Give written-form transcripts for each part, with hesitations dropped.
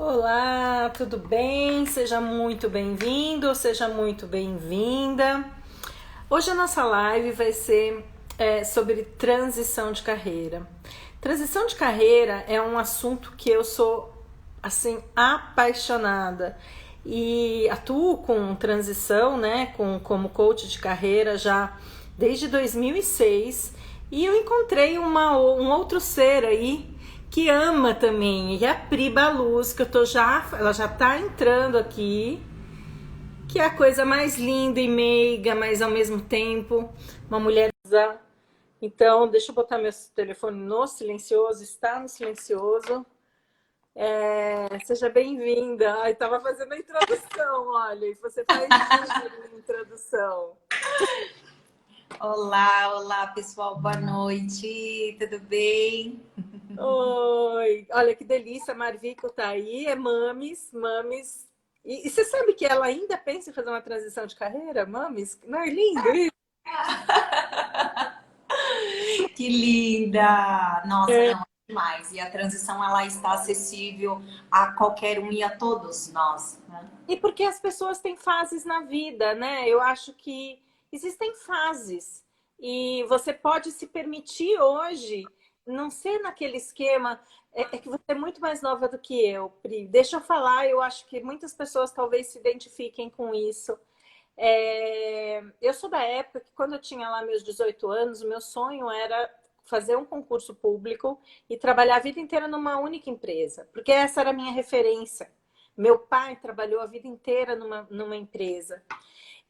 Olá, tudo bem? Seja muito bem-vindo, seja muito bem-vinda. Hoje a nossa live vai ser sobre transição de carreira. Transição de carreira é um assunto que eu sou assim apaixonada e atuo com transição, né, como coach de carreira já desde 2006 e eu encontrei um outro ser aí que ama também, e a Pri Baluz, que ela já tá entrando aqui, que é a coisa mais linda e meiga, mas ao mesmo tempo uma mulher. Então, deixa eu botar meu telefone no silencioso, está no silencioso. Seja bem-vinda. Ai, tava fazendo a introdução, olha, e você faz a introdução. Olá, pessoal, boa noite, tudo bem? Oi, olha que delícia, a Marvico tá aí, é Mames. E você sabe que ela ainda pensa em fazer uma transição de carreira, Mames? Não é lindo isso? Que linda! Nossa, não, é demais. E a transição, ela está acessível a qualquer um e a todos nós, né? E porque as pessoas têm fases na vida, né? Eu acho que existem fases e você pode se permitir hoje não ser naquele esquema. É que você é muito mais nova do que eu, Pri. Deixa eu falar, eu acho que muitas pessoas talvez se identifiquem com isso. Eu sou da época que, quando eu tinha lá meus 18 anos, o meu sonho era fazer um concurso público e trabalhar a vida inteira numa única empresa, porque essa era a minha referência. Meu pai trabalhou a vida inteira numa empresa.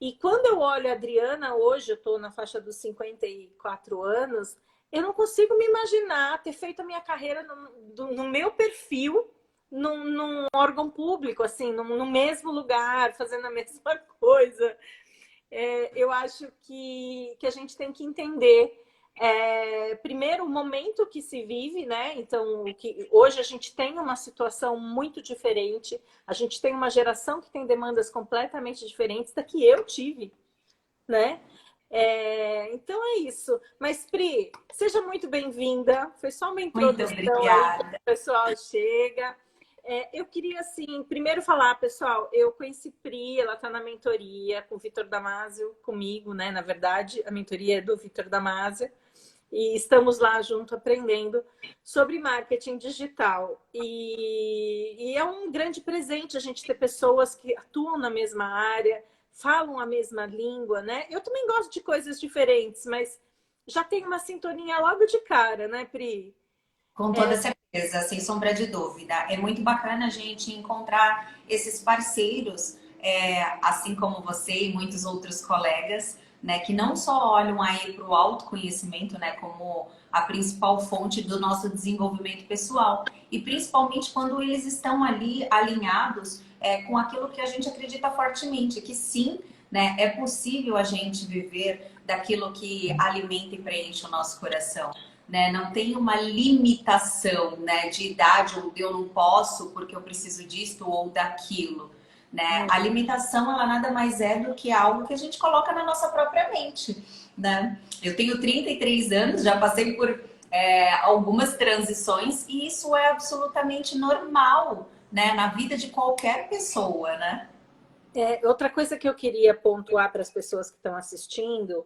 E quando eu olho a Adriana hoje, eu estou na faixa dos 54 anos, eu não consigo me imaginar ter feito a minha carreira no meu perfil, num órgão público, assim, no mesmo lugar, fazendo a mesma coisa. Eu acho que a gente tem que entender primeiro o momento que se vive, né? Então, hoje a gente tem uma situação muito diferente, a gente tem uma geração que tem demandas completamente diferentes da que eu tive, né? Então é isso. Mas, Pri, seja muito bem-vinda. Foi só uma Muito introdução aí, que obrigada. o pessoal chega. Eu queria, assim, primeiro falar, pessoal, eu conheci Pri, ela está na mentoria com o Vitor Damasio, comigo, né? Na verdade, a mentoria é do Vitor Damasio. E estamos lá junto aprendendo sobre marketing digital. E é um grande presente a gente ter pessoas que atuam na mesma área, falam a mesma língua, né? Eu também gosto de coisas diferentes, mas já tem uma sintonia logo de cara, né, Pri? Com toda certeza, sem sombra de dúvida. É muito bacana a gente encontrar esses parceiros, assim como você e muitos outros colegas, né, que não só olham aí para o autoconhecimento, né, como a principal fonte do nosso desenvolvimento pessoal, e principalmente quando eles estão ali alinhados com aquilo que a gente acredita fortemente, que sim, né, é possível a gente viver daquilo que alimenta e preenche o nosso coração. Né? Não tem uma limitação, né, de idade, ou eu não posso porque eu preciso disso ou daquilo. Né? A limitação, ela nada mais é do que algo que a gente coloca na nossa própria mente. Né? Eu tenho 33 anos, já passei por algumas transições e isso é absolutamente normal, né, na vida de qualquer pessoa, né? Outra coisa que eu queria pontuar para as pessoas que estão assistindo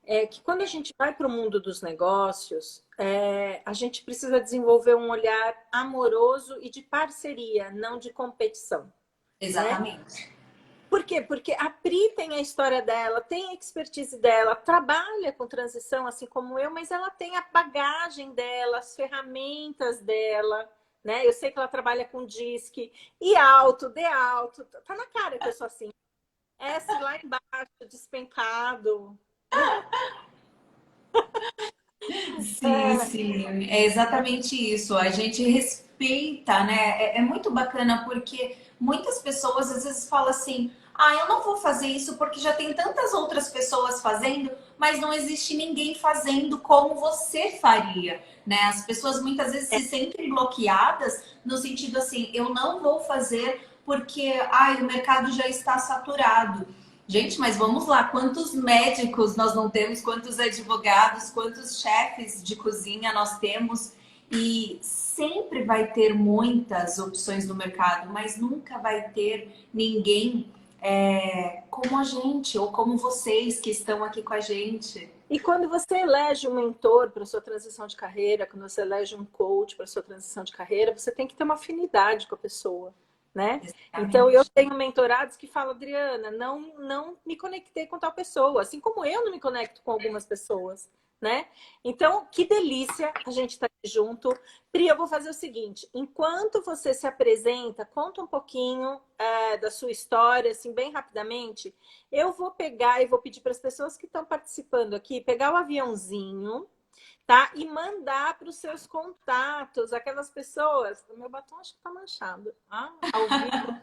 é que, quando a gente vai para o mundo dos negócios, a gente precisa desenvolver um olhar amoroso e de parceria, não de competição, né? Exatamente. Por quê? Porque a Pri tem a história dela, tem a expertise dela, trabalha com transição assim como eu, mas ela tem a bagagem dela, as ferramentas dela, né? Eu sei que ela trabalha com disque e alto, de alto, tá na cara que eu sou assim. S lá embaixo, despencado. Sim, sim, é exatamente isso. A gente respeita, né? É muito bacana porque muitas pessoas às vezes falam assim: ah, eu não vou fazer isso porque já tem tantas outras pessoas fazendo, mas não existe ninguém fazendo como você faria, né? As pessoas muitas vezes se sentem bloqueadas no sentido assim: eu não vou fazer porque, ai, o mercado já está saturado. Gente, mas vamos lá, quantos médicos nós não temos, quantos advogados, quantos chefes de cozinha nós temos? E sempre vai ter muitas opções no mercado, mas nunca vai ter ninguém como a gente ou como vocês que estão aqui com a gente. E quando você elege um mentor para sua transição de carreira, quando você elege um coach para sua transição de carreira, você tem que ter uma afinidade com a pessoa, né? Então eu Exatamente. tenho mentorados que falam, Adriana, não me conectei com tal pessoa, assim como eu não me conecto com algumas pessoas, né? Então, que delícia a gente estar aqui junto. Pri, eu vou fazer o seguinte, enquanto você se apresenta, conta um pouquinho da sua história, assim, bem rapidamente. Eu vou pegar e vou pedir para as pessoas que estão participando aqui, pegar o aviãozinho, tá? E mandar para os seus contatos, aquelas pessoas. O meu batom acho que está manchado. Ah, ao vivo.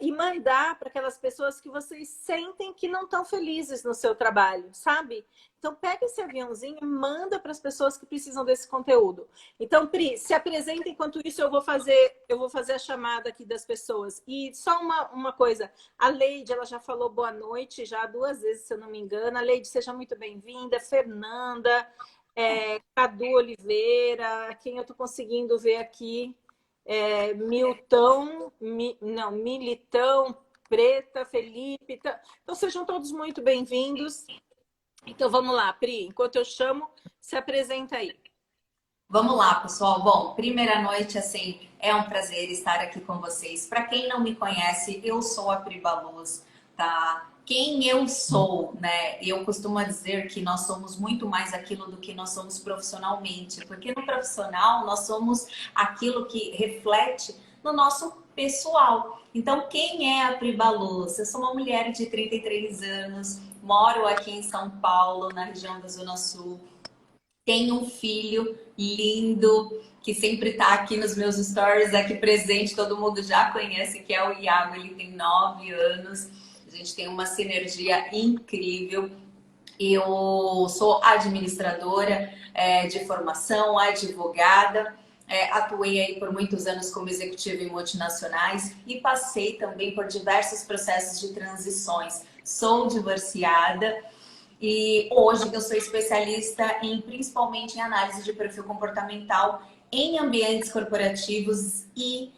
E mandar para aquelas pessoas que vocês sentem que não estão felizes no seu trabalho, sabe? Então, pega esse aviãozinho e manda para as pessoas que precisam desse conteúdo. Então, Pri, se apresenta. Enquanto isso, eu vou fazer a chamada aqui das pessoas. E só uma coisa, a Leide, ela já falou boa noite, já 2 vezes, se eu não me engano. A Leide, seja muito bem-vinda. Fernanda, Cadu Oliveira, quem eu estou conseguindo ver aqui. Militão, Preta, Felipe. Então, sejam todos muito bem-vindos. Então, vamos lá, Pri. Enquanto eu chamo, se apresenta aí. Vamos lá, pessoal. Bom, primeira noite, assim, é um prazer estar aqui com vocês. Para quem não me conhece, eu sou a Pri Baluz, tá? Quem eu sou, né? Eu costumo dizer que nós somos muito mais aquilo do que nós somos profissionalmente, porque no profissional nós somos aquilo que reflete no nosso pessoal. Então, quem é a Pri Baluz? Eu sou uma mulher de 33 anos, moro aqui em São Paulo, na região da Zona Sul. Tenho um filho lindo que sempre está aqui nos meus stories, aqui presente, todo mundo já conhece, que é o Iago, ele tem 9 anos. A gente tem uma sinergia incrível. Eu sou administradora de formação, advogada, atuei aí por muitos anos como executiva em multinacionais e passei também por diversos processos de transições. Sou divorciada. E hoje eu sou especialista principalmente em análise de perfil comportamental em ambientes corporativos e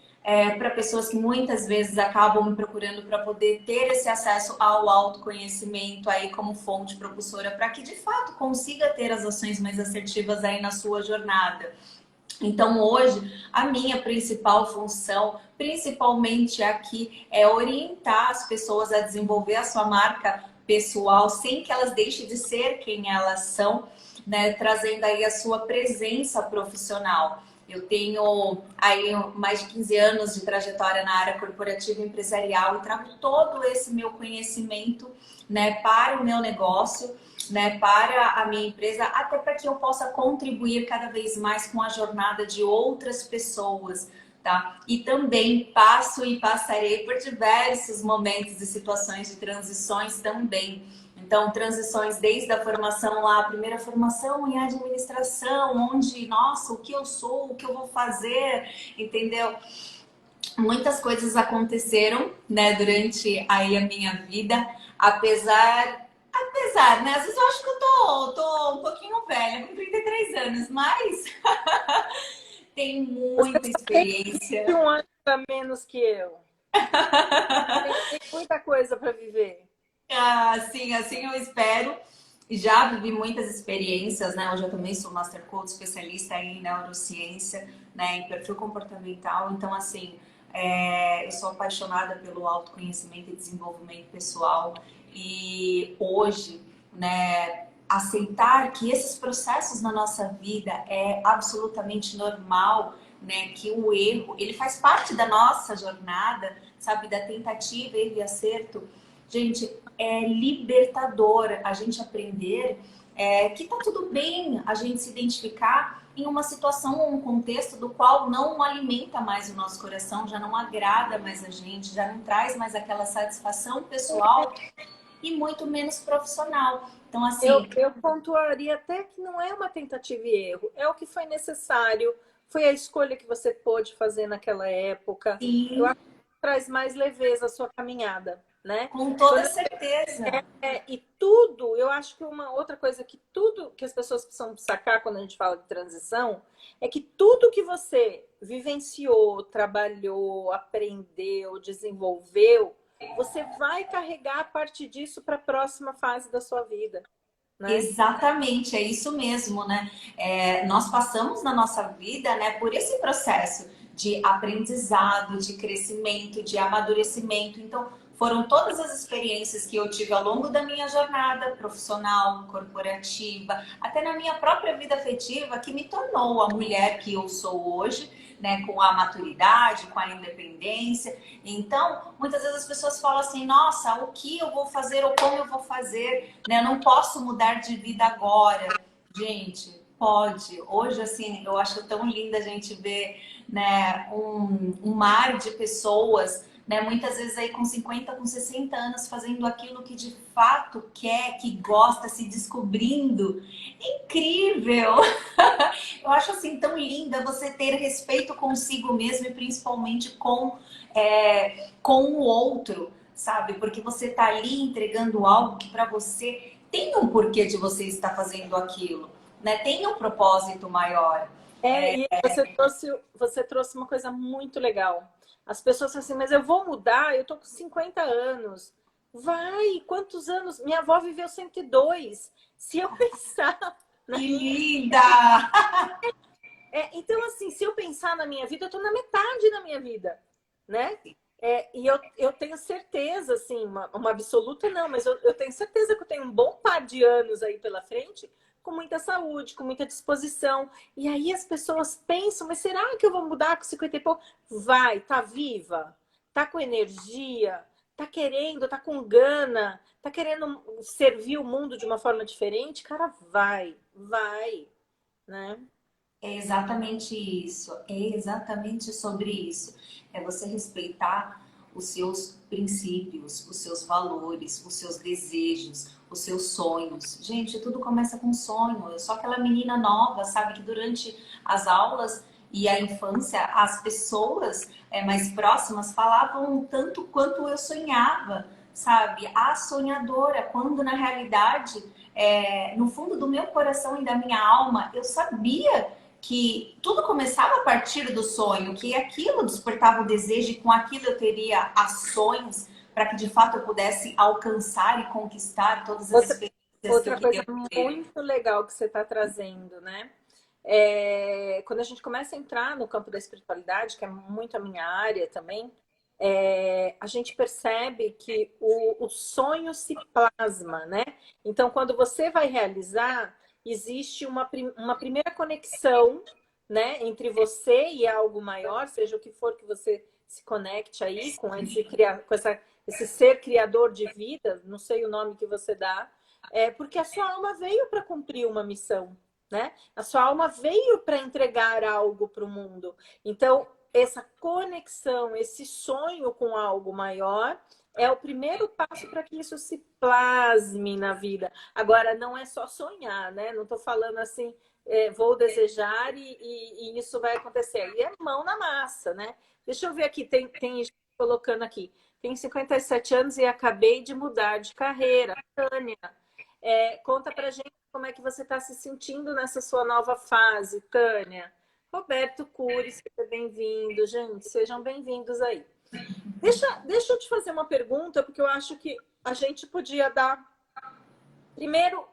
para pessoas que muitas vezes acabam me procurando para poder ter esse acesso ao autoconhecimento aí como fonte propulsora para que de fato consiga ter as ações mais assertivas aí na sua jornada. Então, hoje, a minha principal função, principalmente aqui, é orientar as pessoas a desenvolver a sua marca pessoal sem que elas deixem de ser quem elas são, né? Trazendo aí a sua presença profissional. Eu tenho aí mais de 15 anos de trajetória na área corporativa e empresarial e trago todo esse meu conhecimento, né, para o meu negócio, né, para a minha empresa, até para que eu possa contribuir cada vez mais com a jornada de outras pessoas, tá? E também passo e passarei por diversos momentos e situações de transições também. Então, transições desde a formação lá, a primeira formação em administração, onde, nossa, o que eu sou, o que eu vou fazer, entendeu? Muitas coisas aconteceram, né, durante aí a minha vida, apesar, né, às vezes eu acho que eu tô um pouquinho velha, com 33 anos, mas tem Você muita só tem experiência. 21 anos a menos que eu. Tem muita coisa para viver. Assim eu espero. Já vivi muitas experiências, né? Hoje eu também sou Master Coach, especialista em neurociência, né? Em perfil comportamental. Então, assim, eu sou apaixonada pelo autoconhecimento e desenvolvimento pessoal. E hoje, né? Aceitar que esses processos na nossa vida é absolutamente normal, né? Que o erro, ele faz parte da nossa jornada, sabe? Da tentativa, erro e acerto. Gente, é libertador a gente aprender que tá tudo bem a gente se identificar em uma situação ou um contexto do qual não alimenta mais o nosso coração, já não agrada mais a gente, já não traz mais aquela satisfação pessoal e muito menos profissional. Então, assim, Eu pontuaria até que não é uma tentativa e erro, é o que foi necessário, foi a escolha que você pôde fazer naquela época. Eu sim, acho que traz mais leveza à sua caminhada. né? Com toda certeza. E tudo, eu acho que uma outra coisa que tudo que as pessoas precisam sacar quando a gente fala de transição é que tudo que você vivenciou, trabalhou, aprendeu, desenvolveu, você vai carregar a partir disso para a próxima fase da sua vida, né? Exatamente, é isso mesmo, né? Nós passamos na nossa vida, né, por esse processo de aprendizado, de crescimento, de amadurecimento. Então, foram todas as experiências que eu tive ao longo da minha jornada profissional, corporativa, até na minha própria vida afetiva, que me tornou a mulher que eu sou hoje, né, com a maturidade, com a independência. Então, muitas vezes as pessoas falam assim: nossa, o que eu vou fazer ou como eu vou fazer? Né? Eu não posso mudar de vida agora. Gente, pode. Hoje, assim, eu acho tão linda a gente ver, né, um mar de pessoas, né, muitas vezes aí com 50, com 60 anos, fazendo aquilo que de fato quer, que gosta, se descobrindo. Incrível! Eu acho assim tão linda você ter respeito consigo mesmo e principalmente com o outro, sabe? Porque você tá ali entregando algo que para você tem um porquê de você estar fazendo aquilo, né? Tem um propósito maior. E você trouxe uma coisa muito legal. As pessoas falam assim, mas eu vou mudar, eu tô com 50 anos. Vai, quantos anos? Minha avó viveu 102. Se eu pensar na Que minha... linda! Então, assim, se eu pensar na minha vida, eu tô na metade da minha vida, né? E eu tenho certeza, assim, uma absoluta não, mas eu tenho certeza que eu tenho um bom par de anos aí pela frente, com muita saúde, com muita disposição. E aí as pessoas pensam, mas será que eu vou mudar com 50 e pouco? Vai, tá viva, tá com energia, tá querendo, tá com gana, tá querendo servir o mundo de uma forma diferente? Cara, vai, né? É exatamente isso, é exatamente sobre isso. É você respeitar os seus princípios, os seus valores, os seus desejos, os seus sonhos. Gente, tudo começa com sonho. Eu sou aquela menina nova, sabe, que durante as aulas e a infância, as pessoas mais próximas falavam tanto quanto eu sonhava, sabe? A sonhadora, quando na realidade, no fundo do meu coração e da minha alma, eu sabia que tudo começava a partir do sonho, que aquilo despertava o desejo e com aquilo eu teria ações para que de fato eu pudesse alcançar e conquistar todas as experiências que eu Outra coisa queria ter. muito legal que você está trazendo, né? Quando a gente começa a entrar no campo da espiritualidade, que é muito a minha área também, a gente percebe que o sonho se plasma, né? Então, quando você vai realizar, existe uma primeira conexão, né, entre você e algo maior, seja o que for que você se conecte aí com esse ser criador de vida, não sei o nome que você dá, porque a sua alma veio para cumprir uma missão, né? A sua alma veio para entregar algo para o mundo. Então, essa conexão, esse sonho com algo maior é o primeiro passo para que isso se plasme na vida. Agora, não é só sonhar, né? Não estou falando assim, vou desejar e isso vai acontecer. Aí é mão na massa, né? Deixa eu ver aqui, tem gente colocando aqui. Tenho 57 anos e acabei de mudar de carreira. Tânia, conta pra gente como é que você está se sentindo nessa sua nova fase, Tânia. Roberto Cury, seja bem-vindo, gente. Sejam bem-vindos aí. Deixa eu te fazer uma pergunta, porque eu acho que a gente podia dar. Primeiro,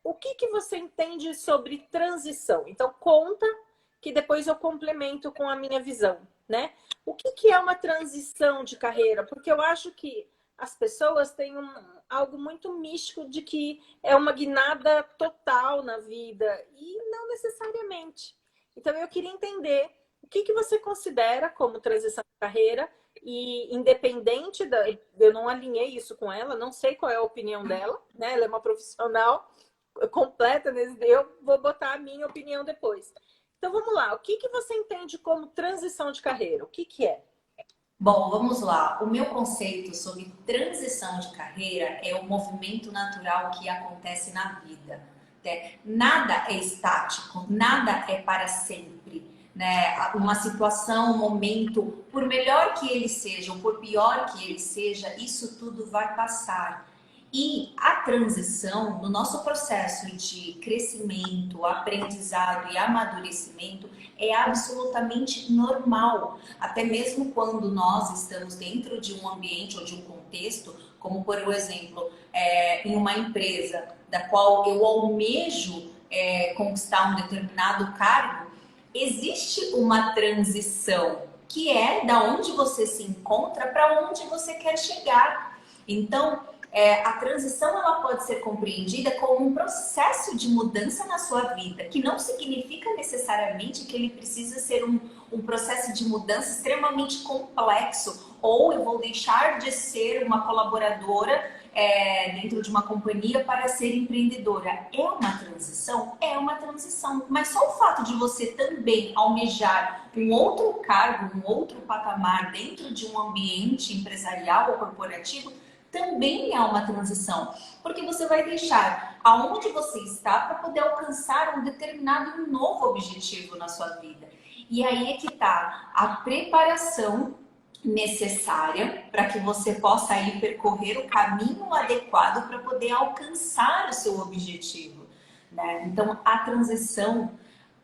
o que você entende sobre transição? Então, conta que depois eu complemento com a minha visão, né? O que é uma transição de carreira? Porque eu acho que as pessoas têm algo muito místico de que é uma guinada total na vida, e não necessariamente. Então, eu queria entender o que você considera como transição de carreira, e independente eu não alinhei isso com ela, não sei qual é a opinião dela, né? Ela é uma profissional completa nesse, eu vou botar a minha opinião depois. Então vamos lá, o que você entende como transição de carreira? O que é? Bom, vamos lá. O meu conceito sobre transição de carreira é o movimento natural que acontece na vida. Nada é estático, nada é para sempre. né? Uma situação, um momento, por melhor que ele seja, ou por pior que ele seja, isso tudo vai passar. E a transição, no nosso processo de crescimento, aprendizado e amadurecimento, é absolutamente normal. Até mesmo quando nós estamos dentro de um ambiente ou de um contexto, como por exemplo, em uma empresa da qual eu almejo conquistar um determinado cargo, existe uma transição que é da onde você se encontra para onde você quer chegar. Então, a transição ela pode ser compreendida como um processo de mudança na sua vida, que não significa necessariamente que ele precisa ser um processo de mudança extremamente complexo, ou eu vou deixar de ser uma colaboradora dentro de uma companhia para ser empreendedora. É uma transição? É uma transição. Mas só o fato de você também almejar um outro cargo, um outro patamar dentro de um ambiente empresarial ou corporativo, também é uma transição. Porque você vai deixar aonde você está para poder alcançar um determinado novo objetivo na sua vida. E aí é que está a preparação necessária para que você possa aí percorrer o caminho adequado para poder alcançar o seu objetivo, né? Então, a transição,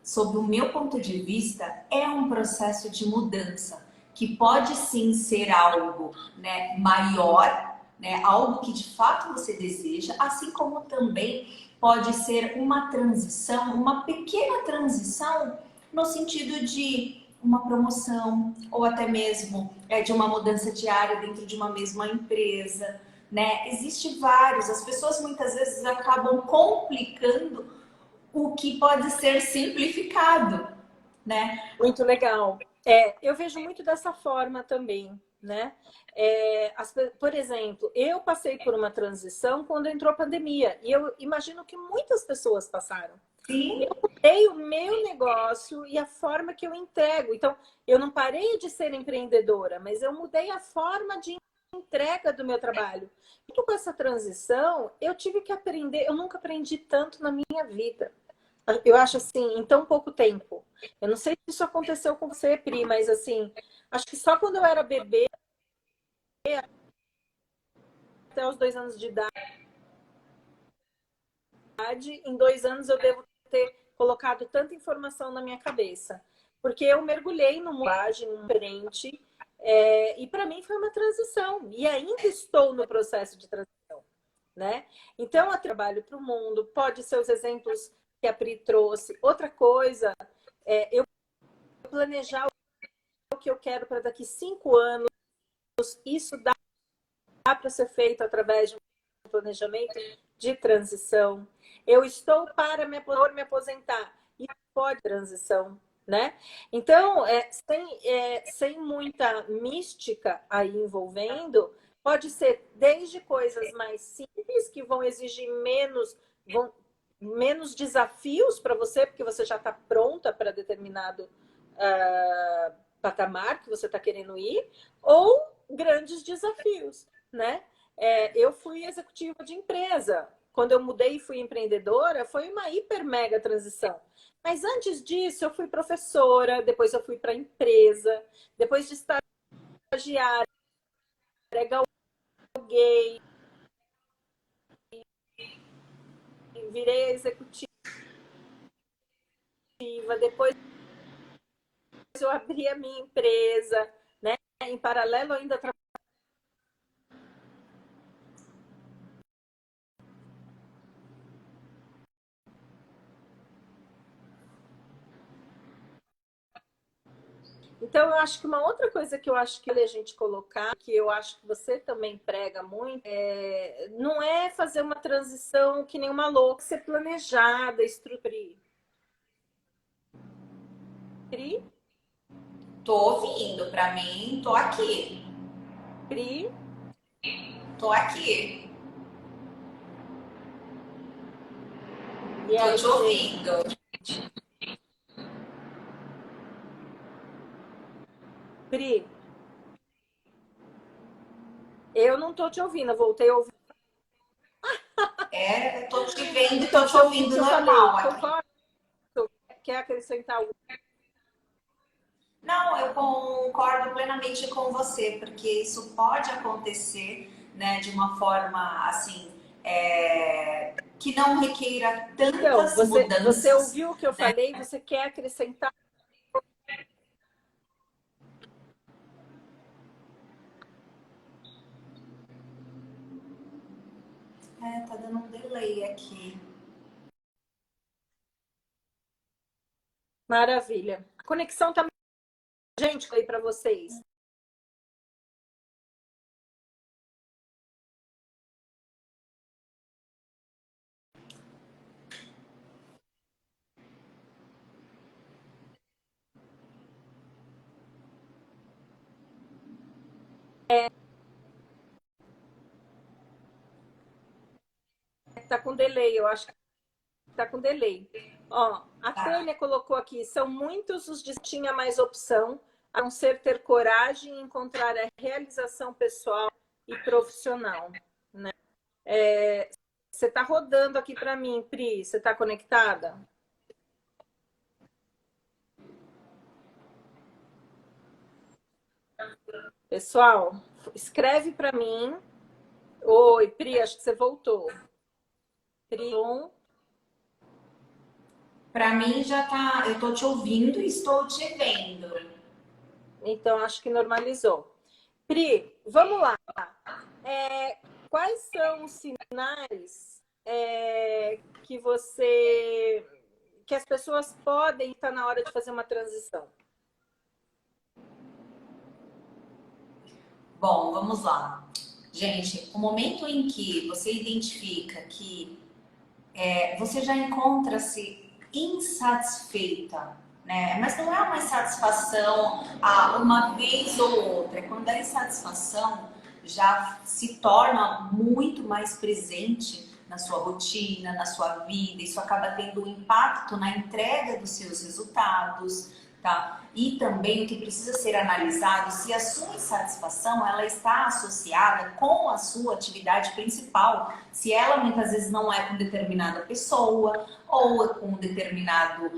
sob o meu ponto de vista, é um processo de mudança que pode sim ser algo, né, maior, né, algo que de fato você deseja, assim como também pode ser uma transição, uma pequena transição no sentido de uma promoção ou até mesmo de uma mudança diária dentro de uma mesma empresa, né? Existe vários. As pessoas muitas vezes acabam complicando o que pode ser simplificado, né? Muito legal. Eu vejo muito dessa forma também, né? Por exemplo, eu passei por uma transição quando entrou a pandemia e eu imagino que muitas pessoas passaram. Sim. Eu mudei o meu negócio e a forma que eu entrego. Então, eu não parei de ser empreendedora, mas eu mudei a forma de entrega do meu trabalho. E com essa transição, eu tive que aprender. Eu nunca aprendi tanto na minha vida. Eu acho assim, em tão pouco tempo. Eu não sei se isso aconteceu com você, Pri, mas assim, acho que só quando eu era bebê, até os 2 anos de idade, em 2 anos eu devo ter colocado tanta informação na minha cabeça. Porque eu mergulhei numa linguagem diferente, e para mim foi uma transição. E ainda estou no processo de transição, né? Então, eu trabalho para o mundo, pode ser os exemplos que a Pri trouxe. Outra coisa, eu planejar o que eu quero para daqui 5 anos, isso dá para ser feito através de um planejamento de transição. Eu estou para me aposentar. Isso pode transição, né? Então, sem muita mística aí envolvendo, pode ser desde coisas mais simples, que vão exigir menos desafios para você, porque você já está pronta para determinado patamar que você está querendo ir, ou grandes desafios, né? Eu fui executiva de empresa. Quando eu mudei e fui empreendedora, foi uma hiper mega transição. Mas antes disso, eu fui professora, depois eu fui para a empresa, depois de estagiária, galguei, virei executiva, depois eu abri a minha empresa, né? Em paralelo, ainda Então, eu acho que uma outra coisa que eu acho que a gente colocar, que eu acho que você também prega muito, não é fazer uma transição que nem uma louca, ser planejada, estruturada. Pri, Tô ouvindo, para mim, tô aqui. Pri, Tô aqui. e Tô aí, te ouvindo. Pri, eu não tô te ouvindo, eu voltei a ouvir. Tô te vendo e tô Então, te você ouviu o ouvindo que eu falei? normal aqui. Concorda? Quer acrescentar algo? Não, eu concordo plenamente com você, porque isso pode acontecer, né, de uma forma assim, que não requeira Então, tantas você mudanças, ouviu o que eu né? falei? Você quer acrescentar? Tá dando um delay aqui. Maravilha. A conexão tá, gente, aí para vocês. Tá com delay, eu acho que tá com delay. Ó, a Tá. Tânia colocou aqui, são muitos os que tinha mais opção, a não ser ter coragem e encontrar a realização pessoal e profissional, né? Você tá rodando aqui para mim, Pri, você tá conectada? Pessoal, escreve para mim. Oi, Pri, acho que você voltou. Pri, Para mim já tá, eu tô te ouvindo e estou te vendo. então acho que normalizou. Pri, vamos lá. Quais são os sinais que as pessoas podem estar na hora de fazer uma transição? Bom, vamos lá. Gente, o momento em que você identifica que você já encontra-se insatisfeita, né? Mas não é uma insatisfação uma vez ou outra, é quando a insatisfação já se torna muito mais presente na sua rotina, na sua vida, isso acaba tendo um impacto na entrega dos seus resultados, tá? E também o que precisa ser analisado se a sua insatisfação ela está associada com a sua atividade principal, se ela muitas vezes não é com determinada pessoa ou é com determinado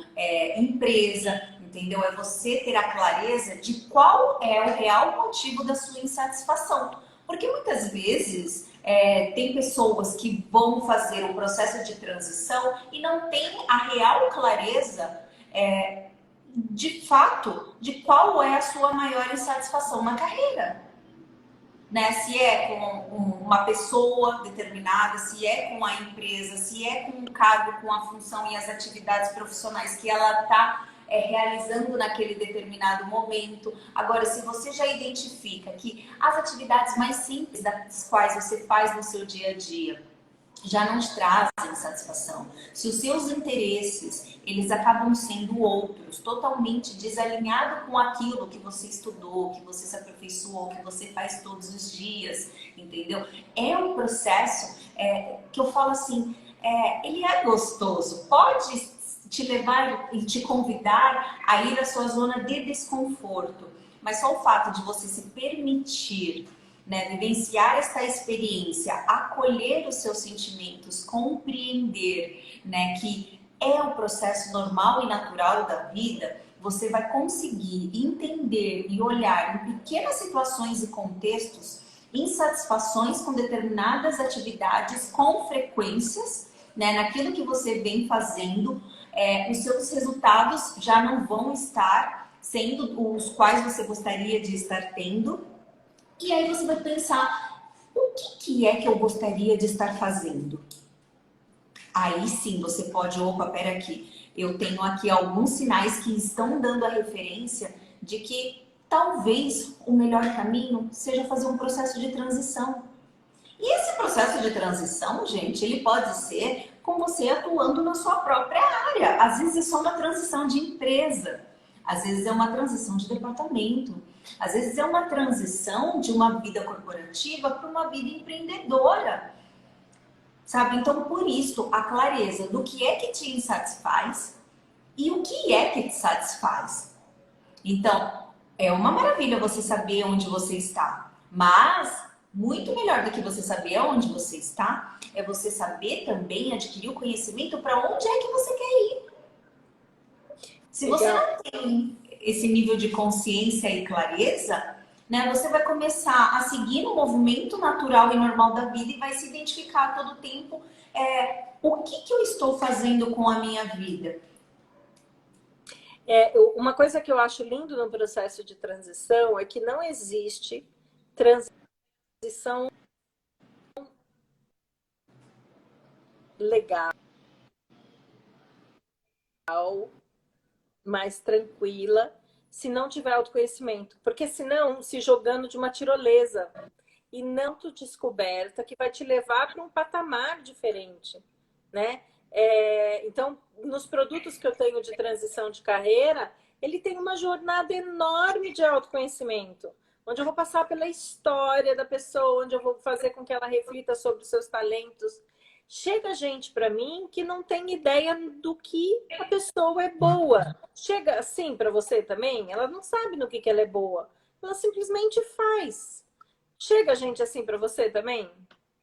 empresa, entendeu? É você ter a clareza de qual é o real motivo da sua insatisfação. Porque muitas vezes tem pessoas que vão fazer o processo de transição e não tem a real clareza de fato de qual é a sua maior insatisfação na carreira. Né? Se é com uma pessoa determinada, se é com a empresa, se é com o cargo, com a função e as atividades profissionais que ela está realizando naquele determinado momento. Agora, se você já identifica que as atividades mais simples das quais você faz no seu dia a dia já não te trazem satisfação, se os seus interesses eles acabam sendo outros, totalmente desalinhado com aquilo que você estudou, que você se aperfeiçoou, que você faz todos os dias, entendeu? É um processo que eu falo assim, ele é gostoso, pode te levar e te convidar a ir à sua zona de desconforto, mas só o fato de você se permitir, né, vivenciar esta experiência, acolher os seus sentimentos, compreender, né, que é o processo normal e natural da vida, você vai conseguir entender e olhar em pequenas situações e contextos insatisfações com determinadas atividades com frequências, né, naquilo que você vem fazendo, os seus resultados já não vão estar sendo os quais você gostaria de estar tendo. E aí você vai pensar, o que é que eu gostaria de estar fazendo? Aí sim você pode, opa, pera aqui, eu tenho aqui alguns sinais que estão dando a referência de que talvez o melhor caminho seja fazer um processo de transição. E esse processo de transição, gente, ele pode ser com você atuando na sua própria área. Às vezes é só uma transição de empresa, às vezes é uma transição de departamento, às vezes é uma transição de uma vida corporativa para uma vida empreendedora, sabe? Então, por isso, a clareza do que é que te insatisfaz e o que é que te satisfaz. Então, é uma maravilha você saber onde você está, mas muito melhor do que você saber onde você está é você saber também adquirir o conhecimento para onde é que você quer ir. Se você não tem esse nível de consciência e clareza, né, você vai começar a seguir o movimento natural e normal da vida e vai se identificar a todo tempo o que eu estou fazendo com a minha vida. Uma coisa que eu acho lindo no processo de transição é que não existe transição legal, mais tranquila, se não tiver autoconhecimento. Porque senão, se jogando de uma tirolesa e não descoberta, que vai te levar para um patamar diferente, né? Então, nos produtos que eu tenho de transição de carreira, ele tem uma jornada enorme de autoconhecimento, onde eu vou passar pela história da pessoa, onde eu vou fazer com que ela reflita sobre os seus talentos. Chega gente para mim que não tem ideia do que a pessoa é boa. Chega assim para você também? Ela não sabe no que ela é boa. Ela simplesmente faz. Chega gente assim para você também?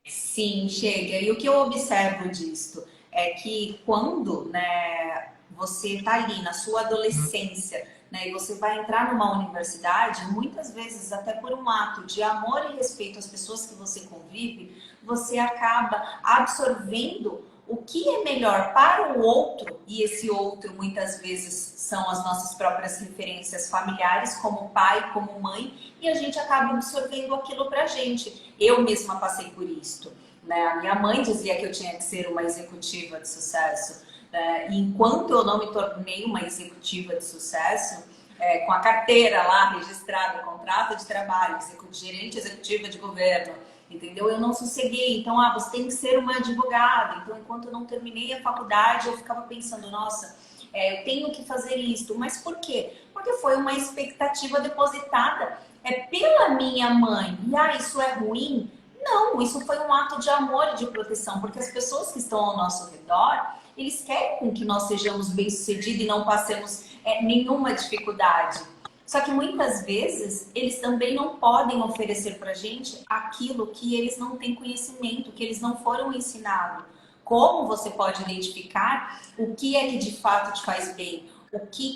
Sim, chega. E o que eu observo disso é que quando, né, você está ali na sua adolescência, né, e você vai entrar numa universidade, muitas vezes até por um ato de amor e respeito às pessoas que você convive, você acaba absorvendo o que é melhor para o outro, e esse outro muitas vezes são as nossas próprias referências familiares, como pai, como mãe, e a gente acaba absorvendo aquilo pra gente. Eu mesma passei por isso, né? A minha mãe dizia que eu tinha que ser uma executiva de sucesso, né? E enquanto eu não me tornei uma executiva de sucesso, com a carteira lá registrada, contrato de trabalho, gerente executiva de governo, entendeu? Eu não sosseguei. Então, você tem que ser uma advogada. Então, enquanto eu não terminei a faculdade, eu ficava pensando, nossa, eu tenho que fazer isto. Mas por quê? Porque foi uma expectativa depositada pela minha mãe. E isso é ruim? Não, isso foi um ato de amor e de proteção, porque as pessoas que estão ao nosso redor, eles querem com que nós sejamos bem-sucedidos e não passemos nenhuma dificuldade. Só que muitas vezes eles também não podem oferecer para a gente aquilo que eles não têm conhecimento, que eles não foram ensinados. Como você pode identificar o que é que de fato te faz bem?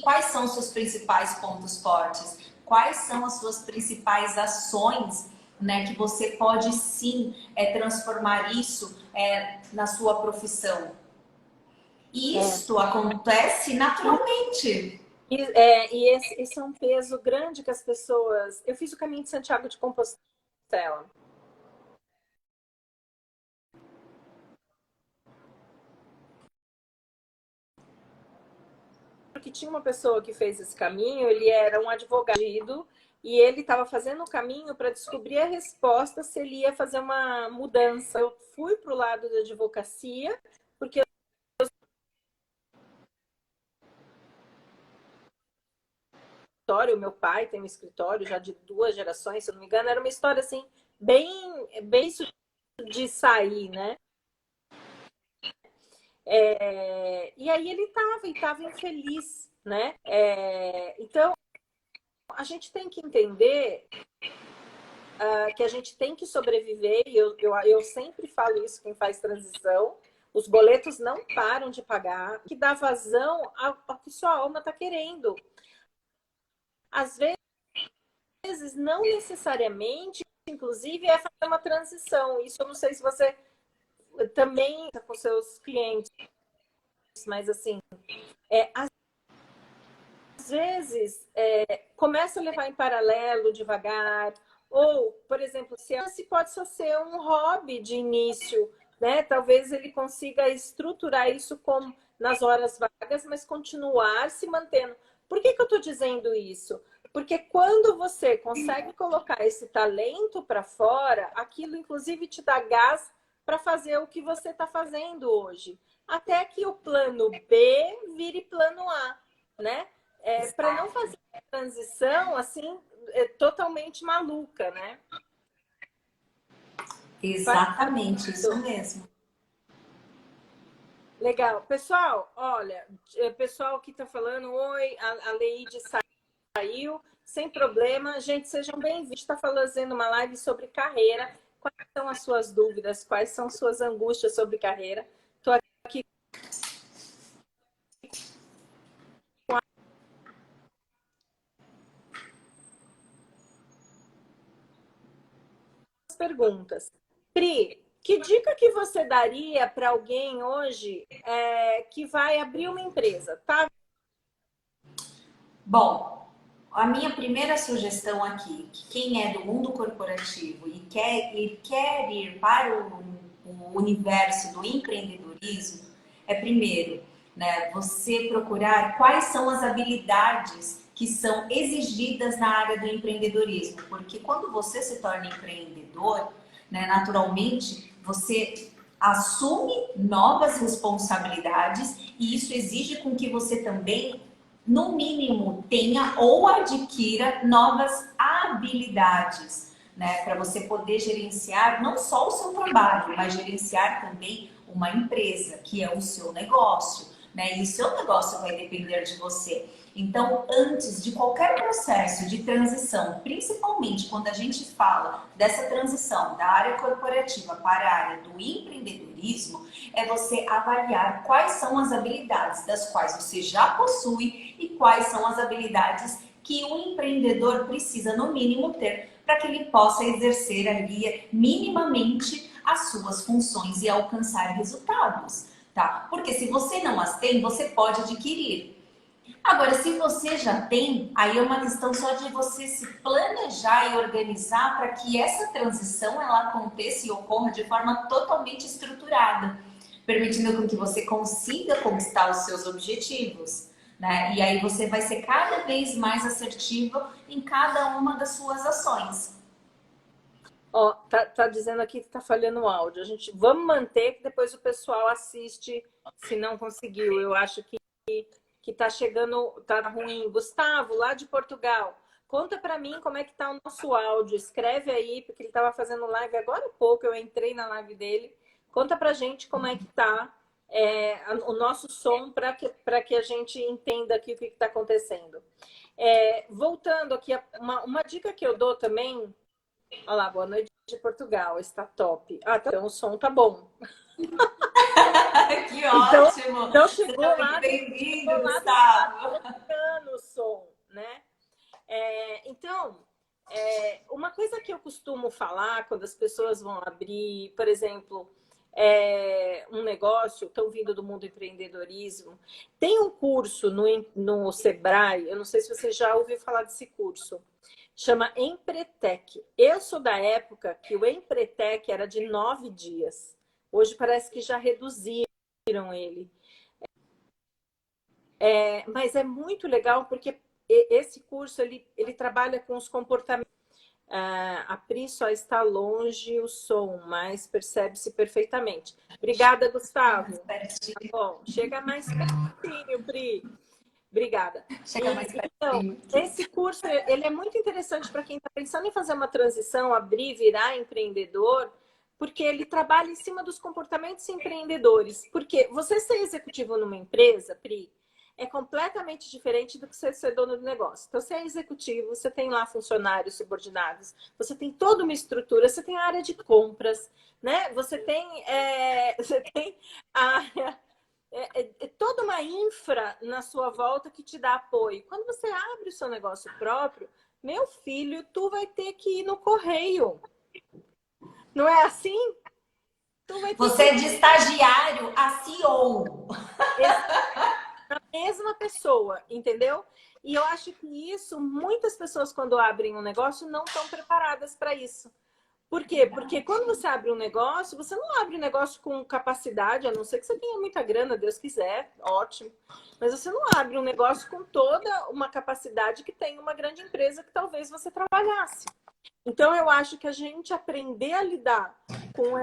Quais são os seus principais pontos fortes? Quais são as suas principais ações, né, que você pode sim transformar isso na sua profissão? E isto acontece naturalmente. Esse é um peso grande que as pessoas... Eu fiz o caminho de Santiago de Compostela. Porque tinha uma pessoa que fez esse caminho, ele era um advogado e ele estava fazendo o caminho para descobrir a resposta se ele ia fazer uma mudança. Eu fui para o lado da advocacia, porque o meu pai tem um escritório já de 2 gerações, se eu não me engano, era uma história assim, bem de sair, né? E aí ele estava infeliz, né? Então, a gente tem que entender que a gente tem que sobreviver, e eu sempre falo isso, quem faz transição, os boletos não param de pagar, que dá vazão ao que sua alma está querendo. Às vezes, não necessariamente, inclusive, é fazer uma transição. Isso eu não sei se você também está com seus clientes, mas assim, às vezes, começa a levar em paralelo devagar, ou, por exemplo, se pode só ser um hobby de início, né? Talvez ele consiga estruturar isso como nas horas vagas, mas continuar se mantendo. Por que eu estou dizendo isso? Porque quando você consegue colocar esse talento para fora, aquilo inclusive te dá gás para fazer o que você está fazendo hoje. Até que o plano B vire plano A, né? Para não fazer a transição assim totalmente maluca, né? Exatamente, isso mesmo. Legal. Pessoal, olha, pessoal que está falando, oi, a Leide saiu, sem problema. Gente, sejam bem-vindos. Está fazendo uma live sobre carreira. Quais são as suas dúvidas? Quais são suas angústias sobre carreira? Estou aqui perguntas. Pri, que dica que você daria para alguém hoje que vai abrir uma empresa, tá? Bom, a minha primeira sugestão aqui, que quem é do mundo corporativo e quer ir para o universo do empreendedorismo, é primeiro, né, você procurar quais são as habilidades que são exigidas na área do empreendedorismo, porque quando você se torna empreendedor, né, naturalmente você assume novas responsabilidades e isso exige com que você também no mínimo, tenha ou adquira novas habilidades, né? Para você poder gerenciar não só o seu trabalho, mas gerenciar também uma empresa, que é o seu negócio, né? E o seu negócio vai depender de você. Então, antes de qualquer processo de transição, principalmente quando a gente fala dessa transição da área corporativa para a área do empreendedorismo, é você avaliar quais são as habilidades das quais você já possui e quais são as habilidades que um empreendedor precisa, no mínimo, ter para que ele possa exercer ali minimamente as suas funções e alcançar resultados, tá? Porque se você não as tem, você pode adquirir. Agora, se você já tem, aí é uma questão só de você se planejar e organizar para que essa transição ela aconteça e ocorra de forma totalmente estruturada, permitindo com que você consiga conquistar os seus objetivos, né? E aí você vai ser cada vez mais assertivo em cada uma das suas ações. Ó, tá dizendo aqui que tá falhando o áudio. A gente vamos manter que depois o pessoal assiste se não conseguiu. Eu acho que tá chegando, tá ruim. Gustavo, lá de Portugal, conta para mim como é que tá o nosso áudio. Escreve aí, porque ele tava fazendo live agora há pouco, eu entrei na live dele. Conta pra gente como é que tá o nosso som para que a gente entenda aqui o que está acontecendo. Voltando aqui, uma dica que eu dou também. Olha lá, boa noite de Portugal, está top. Ah, tá, então o som tá bom. Que Então, ótimo! então Seja muito bem-vindo, chegou lá do Gustavo! o som, né? Então, uma coisa que eu costumo falar quando as pessoas vão abrir, por exemplo, um negócio, estão vindo do mundo do empreendedorismo, tem um curso no Sebrae, eu não sei se você já ouviu falar desse curso, chama Empretec. Eu sou da época que o Empretec era de 9 dias. Hoje parece que já reduziram ele. Mas é muito legal porque esse curso ele trabalha com os comportamentos. A Pri só está longe o som, mas percebe-se perfeitamente. Obrigada, Gustavo. Tá bom, chega mais pertinho, Pri. Obrigada. Chega mais Então, pertinho. esse curso ele é muito interessante para quem está pensando em fazer uma transição, abrir, virar empreendedor, porque ele trabalha em cima dos comportamentos empreendedores. Porque você ser executivo numa empresa, Pri, é completamente diferente do que você ser dono do negócio. Então, você é executivo, você tem lá funcionários subordinados, você tem toda uma estrutura, você tem a área de compras, né? Você tem a área toda uma infra na sua volta que te dá apoio. Quando você abre o seu negócio próprio, meu filho, tu vai ter que ir no correio. Não é assim? Tu vai ter Você que é de estagiário a CEO. a mesma pessoa, entendeu? E eu acho que isso, muitas pessoas, quando abrem um negócio, não estão preparadas para isso. Por quê? Porque quando você abre um negócio, você não abre um negócio com capacidade, a não ser que você tenha muita grana, Deus quiser, ótimo. Mas você não abre um negócio com toda uma capacidade que tem uma grande empresa que talvez você trabalhasse. Então, eu acho que a gente aprender a lidar com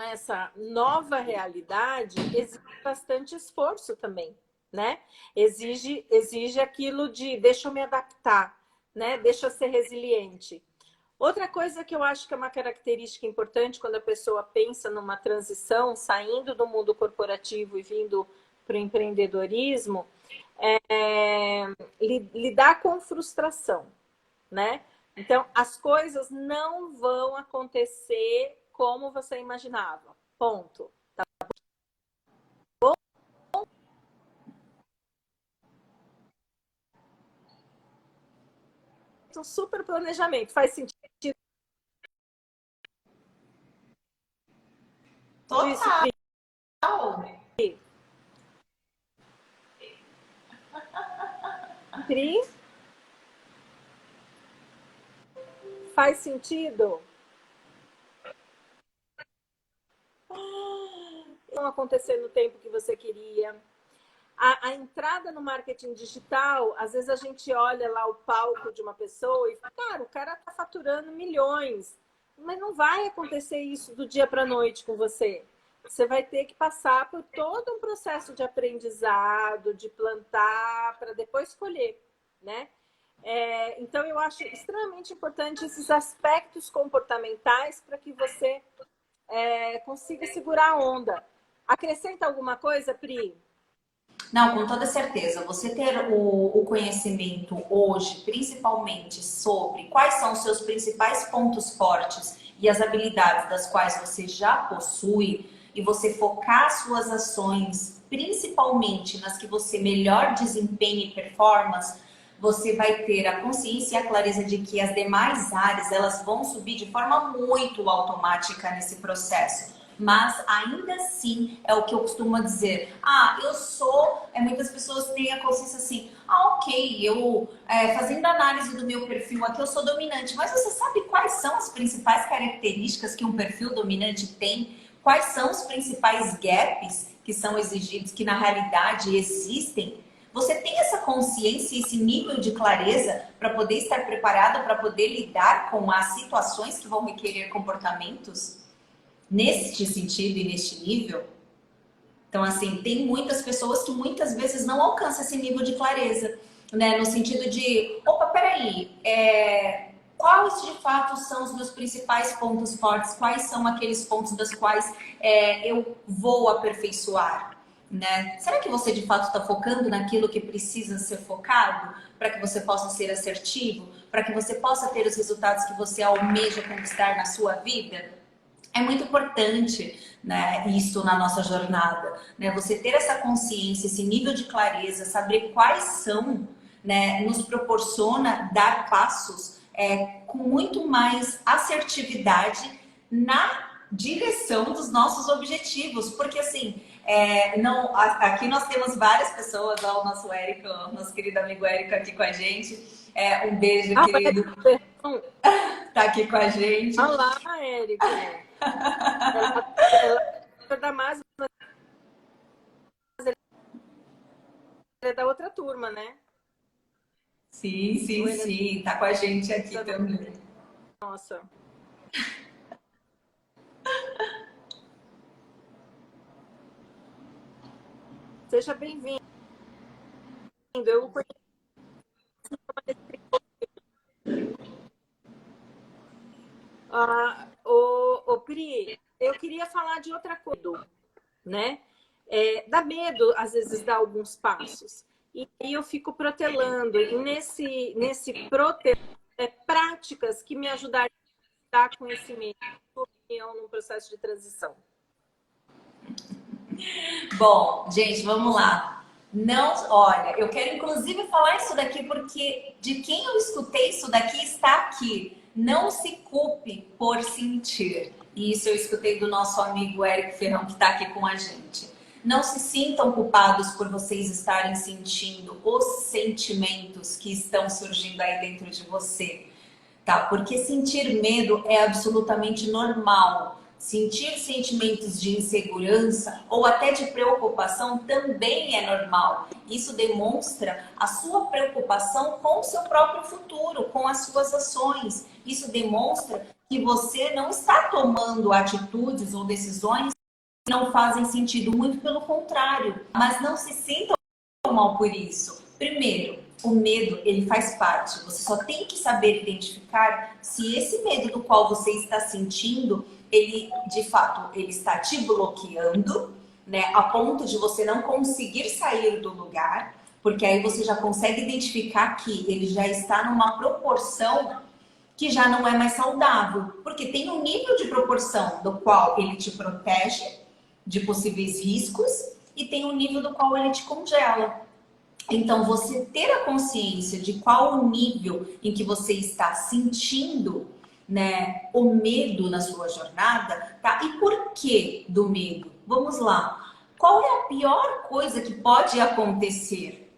essa nova realidade exige bastante esforço também, né? Exige aquilo de deixa eu me adaptar, né? Deixa eu ser resiliente. Outra coisa que eu acho que é uma característica importante quando a pessoa pensa numa transição, saindo do mundo corporativo e vindo para o empreendedorismo, é lidar com frustração, né? Então, as coisas não vão acontecer como você imaginava. Ponto. Então, super planejamento. Faz sentido Faz sentido? Não acontecer no tempo que você queria. A entrada no marketing digital, às vezes a gente olha lá o palco de uma pessoa e fala, cara, o cara tá faturando milhões, mas não vai acontecer isso do dia para a noite com você. Você vai ter que passar por todo um processo de aprendizado, de plantar, para depois colher, né? Então, eu acho extremamente importante esses aspectos comportamentais para que você consiga segurar a onda. Acrescenta alguma coisa, Pri? Não, com toda certeza. Você ter o conhecimento hoje, principalmente sobre quais são os seus principais pontos fortes e as habilidades das quais você já possui, e você focar suas ações principalmente nas que você melhor desempenha e performance, você vai ter a consciência e a clareza de que as demais áreas elas vão subir de forma muito automática nesse processo. Mas ainda assim é o que eu costumo dizer. Eu sou. Muitas pessoas têm a consciência assim. Ok, eu fazendo análise do meu perfil aqui, eu sou dominante. Mas você sabe quais são as principais características que um perfil dominante tem? Quais são os principais gaps que são exigidos, que na realidade existem? Você tem essa consciência e esse nível de clareza para poder estar preparado para poder lidar com as situações que vão requerer comportamentos neste sentido e neste nível? Então, assim, tem muitas pessoas que muitas vezes não alcançam esse nível de clareza, né? No sentido de, opa, peraí, quais de fato são os meus principais pontos fortes? Quais são aqueles pontos dos quais eu vou aperfeiçoar? Né? Será que você de fato está focando naquilo que precisa ser focado para que você possa ser assertivo, para que você possa ter os resultados que você almeja conquistar na sua vida? É muito importante, né, isso na nossa jornada, né? Você ter essa consciência, esse nível de clareza, saber quais são, né, nos proporciona dar passos com muito mais assertividade na direção dos nossos objetivos, porque assim, não, aqui nós temos várias pessoas, ó, o nosso Érico, o nosso querido amigo Érico aqui com a gente, um beijo, querido, tá aqui com a gente. Olá, Érico. Ela é da mais, mas ele é da outra turma, né? Sim, sim, tá com a gente aqui também. Nossa. Seja bem-vindo. Eu conheço Pri, eu queria falar de outra coisa, né? Dá medo, às vezes, dar alguns passos. E aí eu fico protelando. E nesse práticas que me ajudariam a lidar com esse medo, sua opinião, num processo de transição. Bom, gente, vamos lá. Não, olha, eu quero inclusive falar isso daqui porque de quem eu escutei isso daqui está aqui. Não se culpe por sentir. E isso eu escutei do nosso amigo Érico Ferrão, que está aqui com a gente. Não se sintam culpados por vocês estarem sentindo os sentimentos que estão surgindo aí dentro de você, tá? Porque sentir medo é absolutamente normal. Sentir sentimentos de insegurança ou até de preocupação também é normal. Isso demonstra a sua preocupação com o seu próprio futuro, com as suas ações. Isso demonstra que você não está tomando atitudes ou decisões que não fazem sentido, muito pelo contrário. Mas não se sintam mal por isso. Primeiro, o medo, ele faz parte. Você só tem que saber identificar se esse medo do qual você está sentindo, ele, de fato, ele está te bloqueando, né? A ponto de você não conseguir sair do lugar, porque aí você já consegue identificar que ele já está numa proporção que já não é mais saudável. Porque tem um nível de proporção do qual ele te protege de possíveis riscos e tem um nível do qual ele te congela. Então, você ter a consciência de qual o nível em que você está sentindo, né, o medo na sua jornada, tá? E por que do medo? Vamos lá. Qual é a pior coisa que pode acontecer?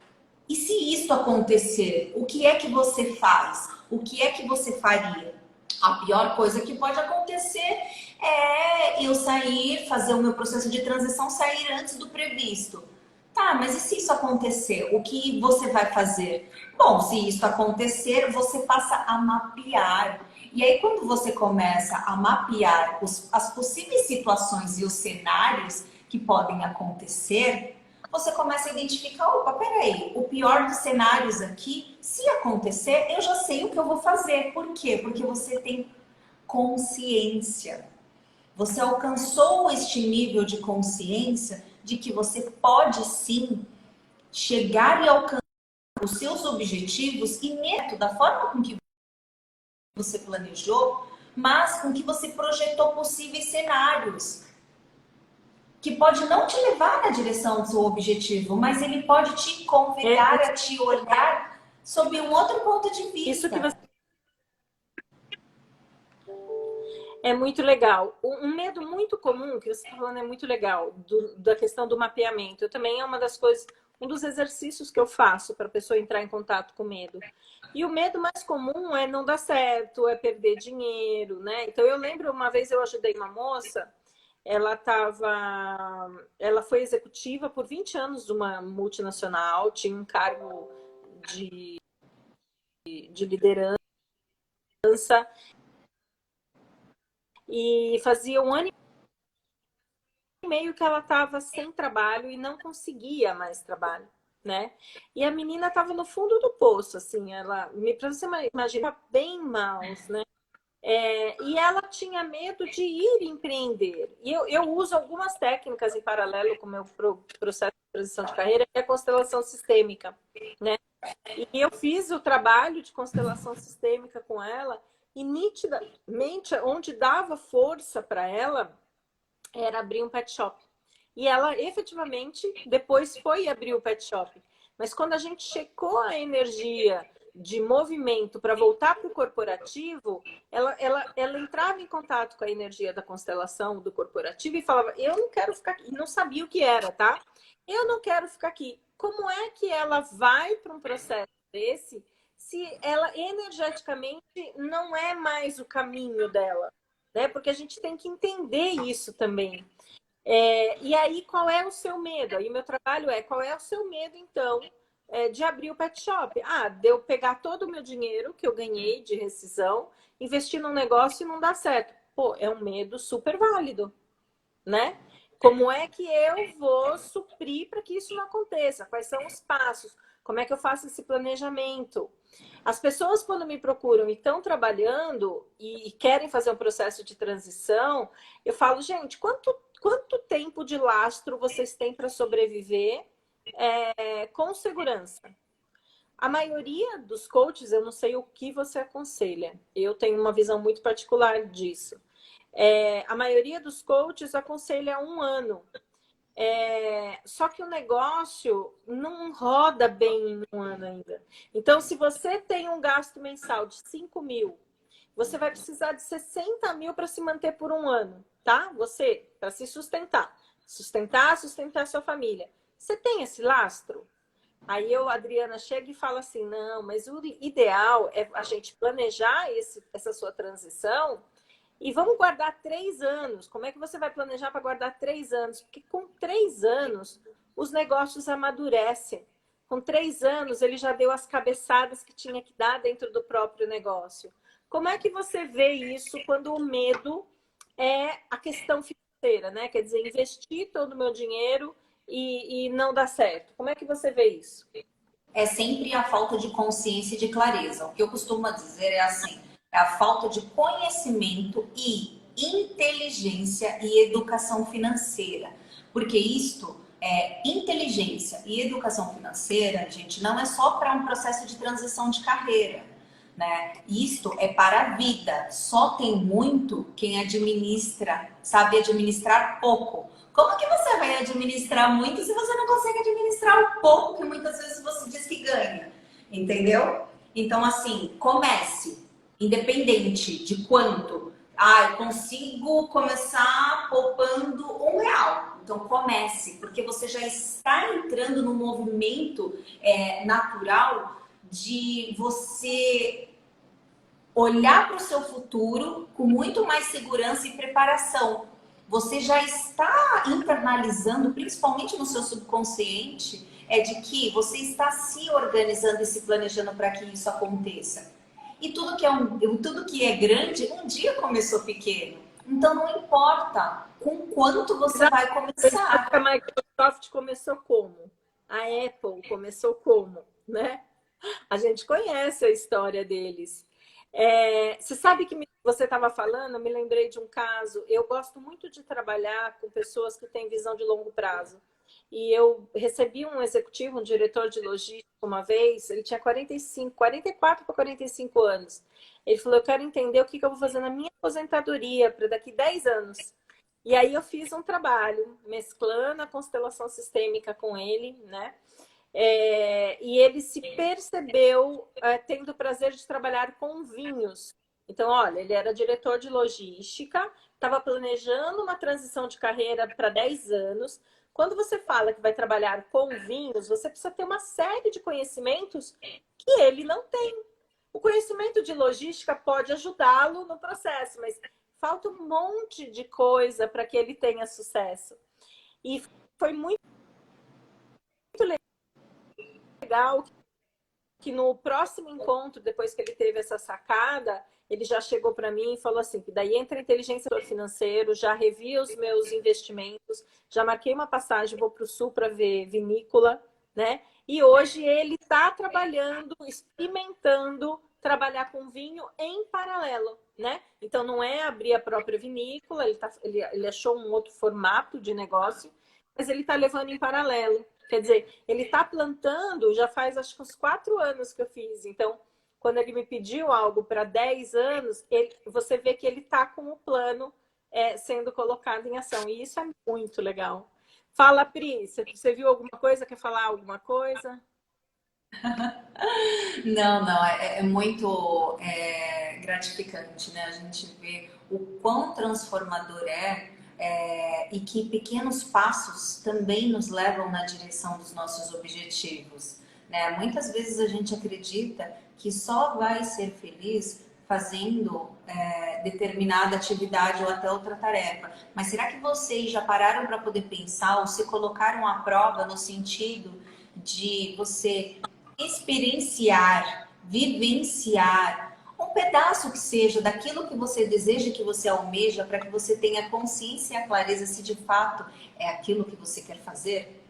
E se isso acontecer, o que é que você faz? O que é que você faria? A pior coisa que pode acontecer é eu sair, fazer o meu processo de transição, sair antes do previsto. Tá, mas e se isso acontecer? O que você vai fazer? Bom, se isso acontecer, você passa a mapear. E aí, quando você começa a mapear as possíveis situações e os cenários que podem acontecer, você começa a identificar, opa, peraí, o pior dos cenários aqui, se acontecer, eu já sei o que eu vou fazer. Por quê? Porque você tem consciência. Você alcançou este nível de consciência de que você pode sim chegar e alcançar os seus objetivos e neto da forma com que você planejou, mas com que você projetou possíveis cenários que pode não te levar na direção do seu objetivo, mas ele pode te convidar a te olhar sob um outro ponto de vista. Isso que você... É muito legal. Um medo muito comum que você está falando é muito legal, da questão do mapeamento. Eu também é uma das coisas, um dos exercícios que eu faço para a pessoa entrar em contato com o medo. E o medo mais comum é não dar certo, é perder dinheiro, né? Então eu lembro uma vez eu ajudei uma moça, ela foi executiva por 20 anos de uma multinacional, tinha um cargo de liderança e fazia um ano e meio que ela estava sem trabalho e não conseguia mais trabalho, né? E a menina estava no fundo do poço, assim, para você imaginar, bem mal, né? E ela tinha medo de ir empreender. E eu uso algumas técnicas em paralelo com o meu processo de transição de carreira, que é a constelação sistêmica, né? E eu fiz o trabalho de constelação sistêmica com ela e nitidamente, onde dava força para ela, era abrir um pet shop. E ela efetivamente depois foi abrir o pet shop. Mas quando a gente checou a energia de movimento para voltar para o corporativo, ela entrava em contato com a energia da constelação do corporativo e falava, eu não quero ficar aqui. E não sabia o que era, tá? Eu não quero ficar aqui. Como é que ela vai para um processo desse se ela energeticamente não é mais o caminho dela? Né? Porque a gente tem que entender isso também. E aí, qual é o seu medo? Aí, o meu trabalho qual é o seu medo, então, de abrir o pet shop? Ah, de eu pegar todo o meu dinheiro que eu ganhei de rescisão, investir num negócio e não dar certo. Pô, é um medo super válido, né? Como é que eu vou suprir para que isso não aconteça? Quais são os passos? Como é que eu faço esse planejamento? As pessoas, quando me procuram e estão trabalhando e querem fazer um processo de transição, eu falo, gente, quanto tempo de lastro vocês têm para sobreviver com segurança? A maioria dos coaches, eu não sei o que você aconselha. Eu tenho uma visão muito particular disso. A maioria dos coaches aconselha 1 ano. Só que o negócio não roda bem em 1 ano ainda. Então, se você tem um gasto mensal de 5 mil, você vai precisar de 60 mil para se manter por 1 ano, tá? Você, para se sustentar. Sustentar a sua família. Você tem esse lastro? Aí a Adriana, chega e fala assim, não, mas o ideal é a gente planejar essa sua transição e vamos guardar 3 anos. Como é que você vai planejar para guardar 3 anos? Porque com 3 anos, os negócios amadurecem. Com 3 anos, ele já deu as cabeçadas que tinha que dar dentro do próprio negócio. Como é que você vê isso quando o medo é a questão financeira, né? Quer dizer, investir todo o meu dinheiro e não dar certo. Como é que você vê isso? É sempre a falta de consciência e de clareza. O que eu costumo dizer é assim, é a falta de conhecimento e inteligência e educação financeira. Porque isto inteligência e educação financeira, gente, não é só para um processo de transição de carreira, né? Isto é para a vida. Só tem muito quem administra, sabe administrar pouco. Como que você vai administrar muito se você não consegue administrar o pouco que muitas vezes você diz que ganha? Entendeu? Então, assim, comece, independente de quanto. Ah, eu consigo começar poupando R$ 1. Então, comece, porque você já está entrando no movimento natural de você olhar para o seu futuro com muito mais segurança e preparação. Você já está internalizando, principalmente no seu subconsciente, de que você está se organizando e se planejando para que isso aconteça. E tudo que é grande, um dia começou pequeno. Então não importa com quanto você vai começar. A Microsoft começou como? A Apple começou como, né? A gente conhece a história deles. Você sabe que você estava falando, eu me lembrei de um caso. Eu gosto muito de trabalhar com pessoas que têm visão de longo prazo. E eu recebi um executivo, um diretor de logística uma vez, ele tinha 44 para 45 anos. Ele falou, eu quero entender o que eu vou fazer na minha aposentadoria para daqui 10 anos. E aí eu fiz um trabalho mesclando a constelação sistêmica com ele, né? E ele se percebeu tendo o prazer de trabalhar com vinhos. Então, olha, ele era diretor de logística, estava planejando uma transição de carreira para 10 anos. Quando você fala que vai trabalhar com vinhos, você precisa ter uma série de conhecimentos que ele não tem. O conhecimento de logística pode ajudá-lo no processo, mas falta um monte de coisa para que ele tenha sucesso. E foi muito legal que no próximo encontro, depois que ele teve essa sacada, ele já chegou para mim e falou assim, que daí entra a inteligência financeira, já revi os meus investimentos, já marquei uma passagem, vou para o sul para ver vinícola, né? E hoje ele está trabalhando, experimentando trabalhar com vinho em paralelo, né? Então não é abrir a própria vinícola, ele achou um outro formato de negócio, mas ele está levando em paralelo. Quer dizer, ele está plantando, já faz acho que uns 4 anos que eu fiz. Então, quando ele me pediu algo para 10 anos, você vê que ele está com o plano sendo colocado em ação. E isso é muito legal. Fala, Pri, você viu alguma coisa? Quer falar alguma coisa? Não, é muito gratificante, né? A gente vê o quão transformador e que pequenos passos também nos levam na direção dos nossos objetivos, né? Muitas vezes a gente acredita que só vai ser feliz fazendo determinada atividade ou até outra tarefa. Mas será que vocês já pararam para poder pensar ou se colocaram à prova no sentido de você experienciar, vivenciar um pedaço que seja daquilo que você deseja, que você almeja, para que você tenha consciência e a clareza se de fato é aquilo que você quer fazer?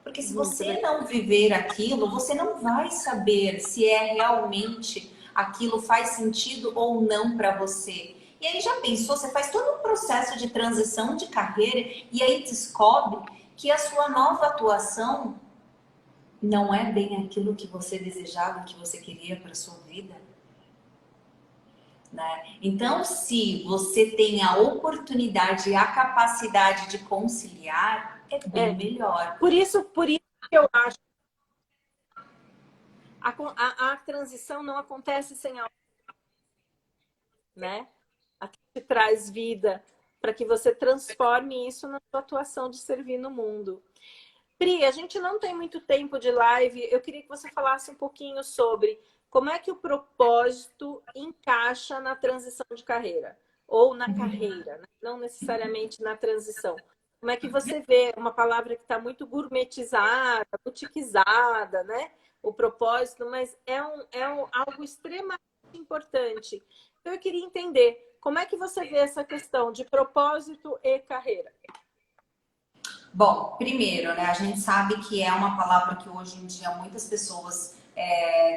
Porque se você não viver aquilo, você não vai saber se realmente aquilo faz sentido ou não para você. E aí já pensou, você faz todo um processo de transição de carreira e aí descobre que a sua nova atuação não é bem aquilo que você desejava, que você queria para sua vida, né? Então, se você tem a oportunidade e a capacidade de conciliar, é bem melhor. Por isso que eu acho a transição não acontece sem algo, né? Aqui te traz vida para que você transforme isso na sua atuação de servir no mundo. Pri, a gente não tem muito tempo de live. Eu queria que você falasse um pouquinho sobre como é que o propósito encaixa na transição de carreira. Ou na carreira, né? Não necessariamente na transição. Como é que você vê uma palavra que está muito gourmetizada, boutiquizada, né? O propósito, mas algo extremamente importante. Então, eu queria entender como é que você vê essa questão de propósito e carreira. Bom, primeiro, né, a gente sabe que é uma palavra que hoje em dia muitas pessoas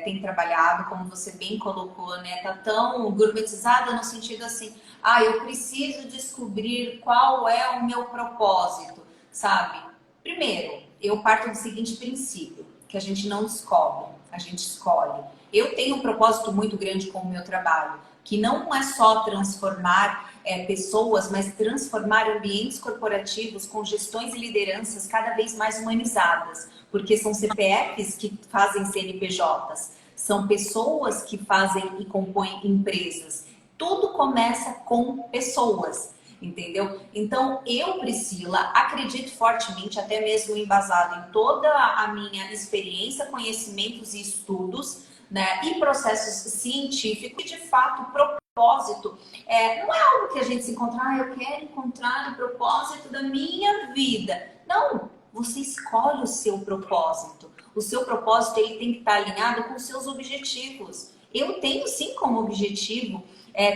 têm trabalhado, como você bem colocou, né? Tá tão gourmetizada no sentido assim, eu preciso descobrir qual é o meu propósito, sabe? Primeiro, eu parto do seguinte princípio, que a gente não descobre, a gente escolhe. Eu tenho um propósito muito grande com o meu trabalho, que não é só transformar pessoas, mas transformar ambientes corporativos com gestões e lideranças cada vez mais humanizadas, porque são CPFs que fazem CNPJs, são pessoas que fazem e compõem empresas. Tudo começa com pessoas, entendeu? Então, eu, Priscila, acredito fortemente, até mesmo embasado em toda a minha experiência, conhecimentos e estudos, né? E processos científicos, de fato, o propósito não é algo que a gente se encontra, eu quero encontrar o propósito da minha vida. Não, você escolhe o seu propósito. O seu propósito ele tem que estar alinhado com os seus objetivos. Eu tenho sim como objetivo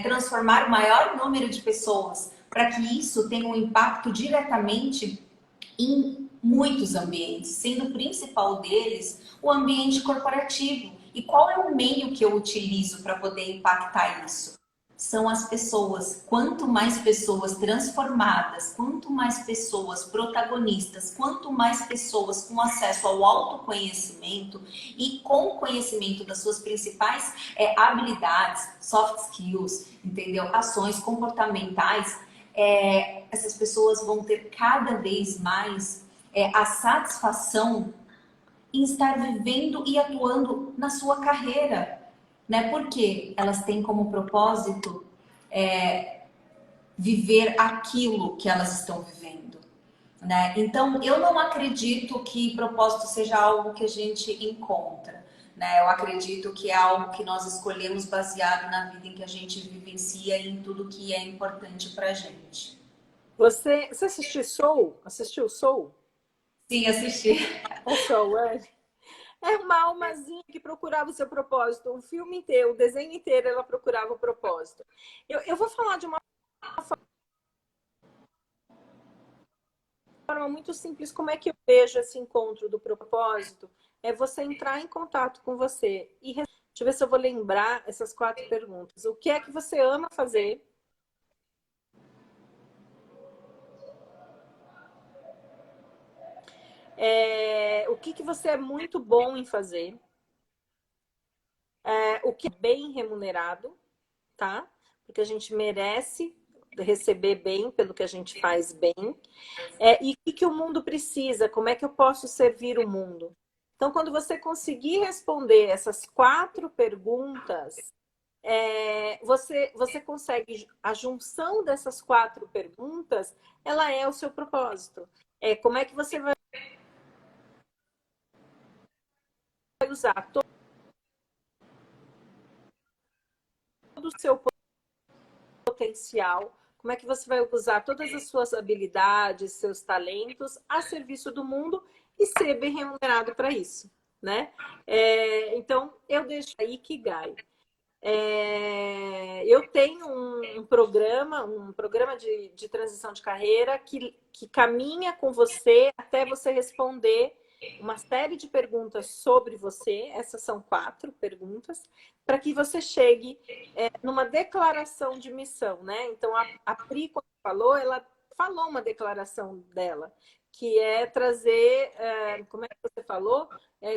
transformar o maior número de pessoas para que isso tenha um impacto diretamente em muitos ambientes, sendo o principal deles o ambiente corporativo. E qual é o meio que eu utilizo para poder impactar isso? São as pessoas. Quanto mais pessoas transformadas, quanto mais pessoas protagonistas, quanto mais pessoas com acesso ao autoconhecimento e com conhecimento das suas principais habilidades, soft skills, entendeu? Ações comportamentais, essas pessoas vão ter cada vez mais a satisfação em estar vivendo e atuando na sua carreira, né? Porque elas têm como propósito viver aquilo que elas estão vivendo, né? Então, eu não acredito que propósito seja algo que a gente encontra, né? Eu acredito que é algo que nós escolhemos baseado na vida em que a gente vivencia e em tudo que é importante pra gente. Você assistiu Soul? Assistiu Soul? Sim, assisti. É Soul, é. É uma almazinha que procurava o seu propósito. O filme inteiro, o desenho inteiro, ela procurava o propósito. Eu vou falar de uma forma muito simples como é que eu vejo esse encontro do propósito. É você entrar em contato com você. Deixa eu ver se eu vou lembrar essas 4 perguntas. O que é que você ama fazer? O que você é muito bom em fazer? O que é bem remunerado, tá? Porque a gente merece receber bem pelo que a gente faz bem. E o que o mundo precisa? Como é que eu posso servir o mundo? Então, quando você conseguir responder essas 4 perguntas, você consegue a junção dessas 4 perguntas, ela é o seu propósito. Como é que você vai usar todo o seu potencial, como é que você vai usar todas as suas habilidades, seus talentos a serviço do mundo e ser bem remunerado para isso, né? Então, eu deixo aí Ikigai. Eu tenho um programa de transição de carreira que caminha com você até você responder uma série de perguntas sobre você. Essas são 4 perguntas, para que você chegue numa declaração de missão, né? Então, a Pri, quando falou, ela falou uma declaração dela, que é trazer, como é que você falou?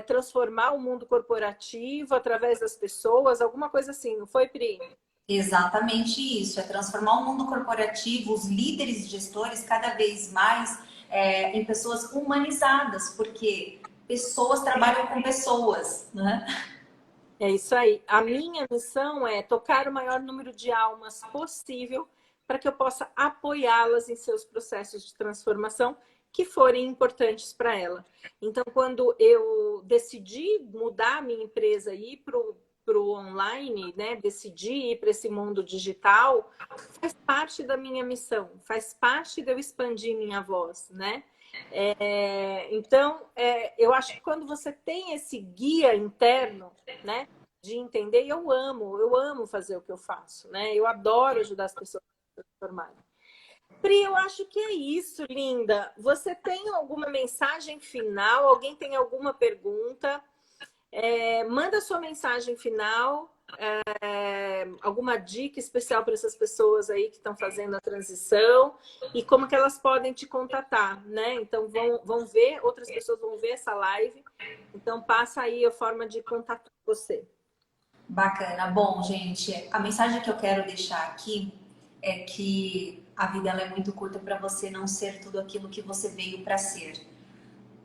Transformar o mundo corporativo através das pessoas, alguma coisa assim, não foi, Pri? Exatamente isso, é transformar o mundo corporativo, os líderes e gestores cada vez mais em pessoas humanizadas, porque pessoas trabalham com pessoas, né? É isso aí. A minha missão é tocar o maior número de almas possível para que eu possa apoiá-las em seus processos de transformação que forem importantes para ela. Então, quando eu decidi mudar a minha empresa e ir para o online, né, decidi ir para esse mundo digital, faz parte da minha missão, faz parte de eu expandir minha voz, né? Então, eu acho que quando você tem esse guia interno, né, de entender, eu amo fazer o que eu faço, né? Eu adoro ajudar as pessoas a se transformarem. Pri, eu acho que é isso, linda. Você tem alguma mensagem final? Alguém tem alguma pergunta? Manda sua mensagem final. Alguma dica especial para essas pessoas aí que estão fazendo a transição e como que elas podem te contatar, né? Então vão ver, outras pessoas vão ver essa live, então passa aí a forma de contatar você. Bacana. Bom, gente, a mensagem que eu quero deixar aqui é que a vida ela é muito curta para você não ser tudo aquilo que você veio para ser,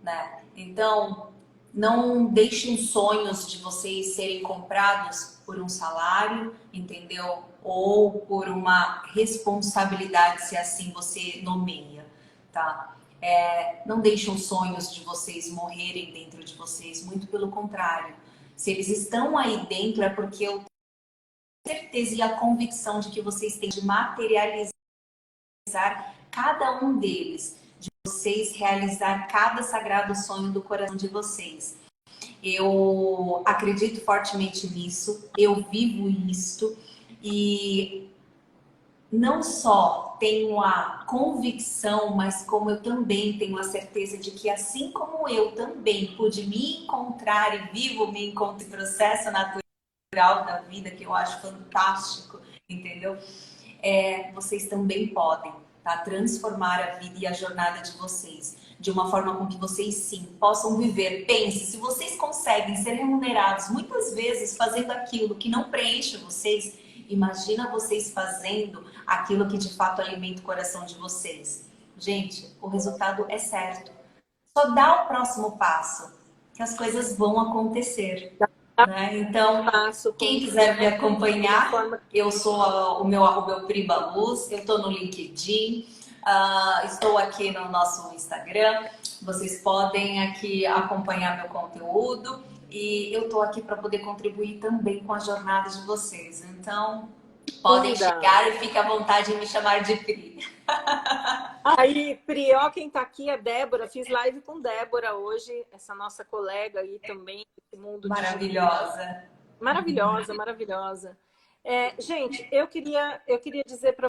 né? Então, não deixem sonhos de vocês serem comprados por um salário, entendeu? Ou por uma responsabilidade, se assim você nomeia, tá? Não deixem os sonhos de vocês morrerem dentro de vocês, muito pelo contrário. Se eles estão aí dentro, é porque eu tenho certeza e a convicção de que vocês têm de materializar cada um deles, de vocês realizar cada sagrado sonho do coração de vocês. Eu acredito fortemente nisso, eu vivo isto e não só tenho a convicção, mas como eu também tenho a certeza de que assim como eu também pude me encontrar e vivo me encontro em processo natural da vida, que eu acho fantástico, entendeu? Vocês também podem, tá? Transformar a vida e a jornada de vocês de uma forma com que vocês sim possam viver. Pense, se vocês conseguem ser remunerados muitas vezes fazendo aquilo que não preenche vocês, imagina vocês fazendo aquilo que de fato alimenta o coração de vocês. Gente, o resultado é certo. Só dá o próximo passo, que as coisas vão acontecer. Né? Então, quem quiser me acompanhar, eu sou o meu arroba é o Pri Baluz, eu estou no LinkedIn, estou aqui no nosso Instagram, vocês podem aqui acompanhar meu conteúdo e eu estou aqui para poder contribuir também com a jornada de vocês. Então, podem chegar e fiquem à vontade de me chamar de Pri. Aí, Pri, ó, quem tá aqui é Débora. Fiz live com Débora hoje, essa nossa colega aí também, desse mundo maravilhosa. Maravilhosa, maravilhosa. Gente, eu queria dizer para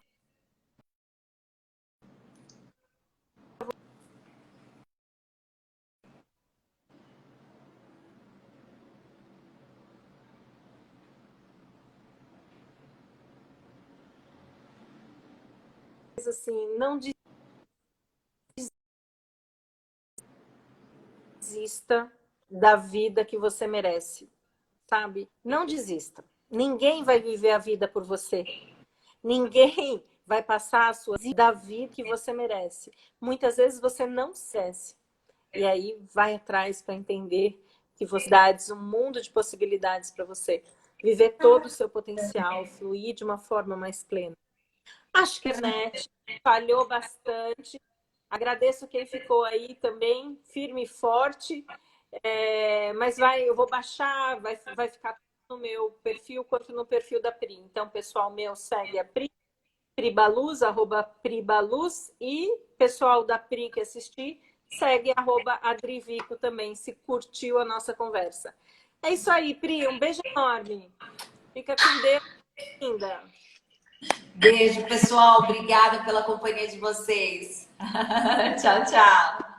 vocês assim, não desista da vida que você merece, sabe? Não desista. Ninguém vai viver a vida por você. Ninguém vai passar a sua vida, da vida que você merece. Muitas vezes você não merece. E aí vai atrás para entender que você dá um mundo de possibilidades para você viver todo o seu potencial, fluir de uma forma mais plena. Acho que a internet falhou bastante. Agradeço quem ficou aí também, firme e forte. Mas eu vou baixar, vai ficar no meu perfil quanto no perfil da Pri. Então, pessoal meu, segue a Pri, Pribaluz, @Pribaluz, e pessoal da Pri que assistir, segue @Adrivico também, se curtiu a nossa conversa. É isso aí, Pri, um beijo enorme. Fica com Deus, linda. Beijo, pessoal. Obrigada pela companhia de vocês. Tchau, tchau.